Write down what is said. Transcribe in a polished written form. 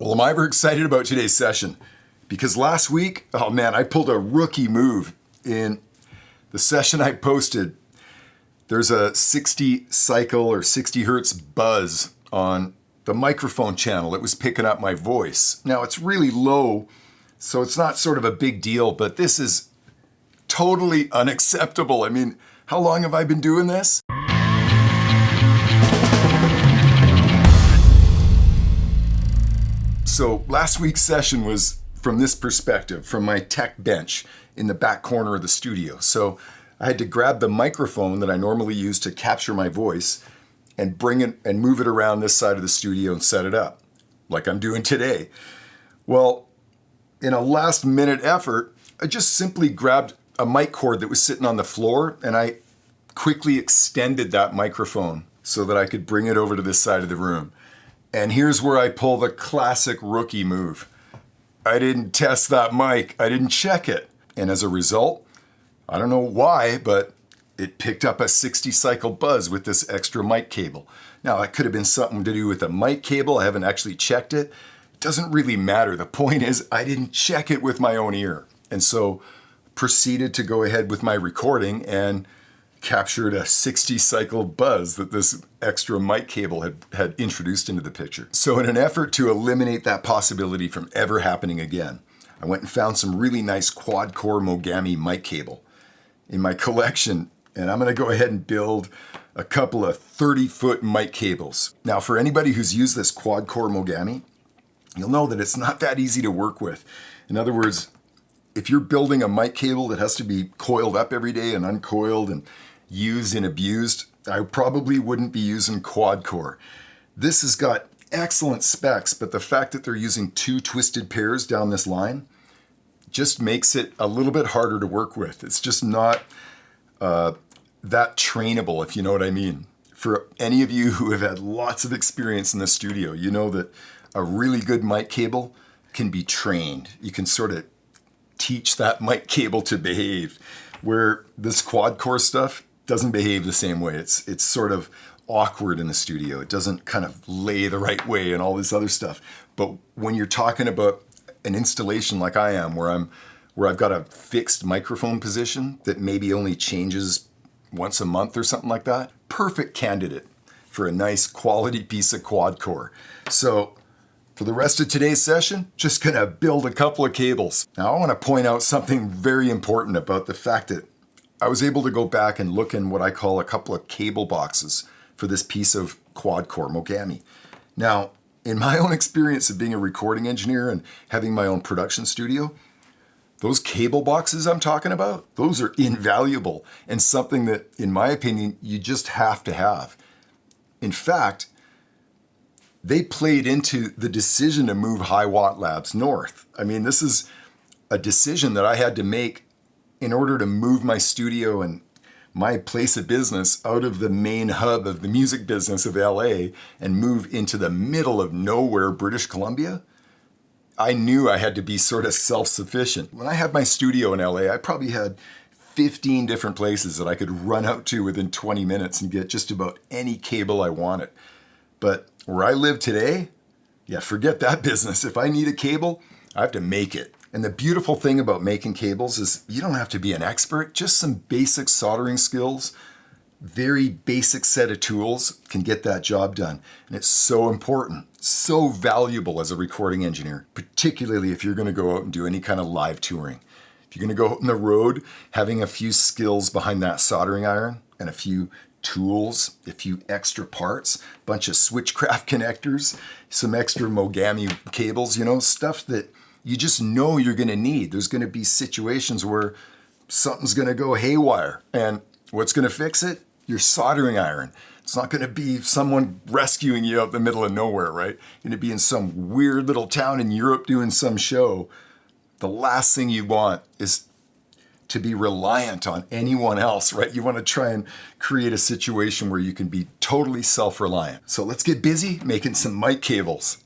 Well, am I ever excited about today's session? Because last week, oh man, I pulled a rookie move in the session I posted. There's a 60 cycle or 60 hertz buzz on the microphone channel. It was picking up my voice. Now it's really low, so it's not sort of a big deal, but this is totally unacceptable. I mean, how long have I been doing this? So last week's session was from this perspective, from my tech bench in the back corner of the studio. So I had to grab the microphone that I normally use to capture my voice and bring it and move it around this side of the studio and set it up, like I'm doing today. Well, in a last minute effort, I just simply grabbed a mic cord that was sitting on the floor and I quickly extended that microphone so that I could bring it over to this side of the room. And here's where I pull the classic rookie move. I didn't test that mic. I didn't check it. And as a result, I don't know why, but it picked up a 60 cycle buzz with this extra mic cable. Now, it could have been something to do with the mic cable. I haven't actually checked it. It doesn't really matter. The point is, I didn't check it with my own ear. And so proceeded to go ahead with my recording and captured a 60 cycle buzz that this extra mic cable had introduced into the picture. So in an effort to eliminate that possibility from ever happening again, I went and found some really nice quad-core Mogami mic cable in my collection, and I'm gonna go ahead and build a couple of 30-foot mic cables. Now, for anybody who's used this quad-core Mogami, you'll know that it's not that easy to work with. In other words, if you're building a mic cable that has to be coiled up every day and uncoiled and used and abused, I probably wouldn't be using quad core. This has got excellent specs, but the fact that they're using two twisted pairs down this line just makes it a little bit harder to work with. It's just not that trainable, if you know what I mean. For any of you who have had lots of experience in the studio, you know that a really good mic cable can be trained. You can sort of teach that mic cable to behave, where this quad core stuff doesn't behave the same way. It's sort of awkward in the studio. It doesn't kind of lay the right way and all this other stuff. But when you're talking about an installation like I am, where I've got a fixed microphone position that maybe only changes once a month or something like that, perfect candidate for a nice quality piece of quad core. So for the rest of today's session, just gonna build a couple of cables. Now I wanna point out something very important about the fact that I was able to go back and look in what I call a couple of cable boxes for this piece of quad-core Mogami. Now, in my own experience of being a recording engineer and having my own production studio, those cable boxes I'm talking about, those are invaluable and something that, in my opinion, you just have to have. In fact, they played into the decision to move Hiwatt Labs north. I mean, this is a decision that I had to make in order to move my studio and my place of business out of the main hub of the music business of LA and move into the middle of nowhere, British Columbia. I knew I had to be sort of self-sufficient. When I had my studio in LA, I probably had 15 different places that I could run out to within 20 minutes and get just about any cable I wanted. But where I live today, yeah, forget that business. If I need a cable, I have to make it. And the beautiful thing about making cables is you don't have to be an expert, just some basic soldering skills, very basic set of tools can get that job done. And it's so important, so valuable as a recording engineer, particularly if you're gonna go out and do any kind of live touring. If you're gonna go out on the road, having a few skills behind that soldering iron and a few tools, a few extra parts, a bunch of switchcraft connectors, some extra Mogami cables, stuff that you just know you're gonna need. There's gonna be situations where something's gonna go haywire, and what's gonna fix it? Your soldering iron. It's not gonna be someone rescuing you out in the middle of nowhere, right? You're gonna be in some weird little town in Europe doing some show. The last thing you want is to be reliant on anyone else, right? You wanna try and create a situation where you can be totally self-reliant. So let's get busy making some mic cables.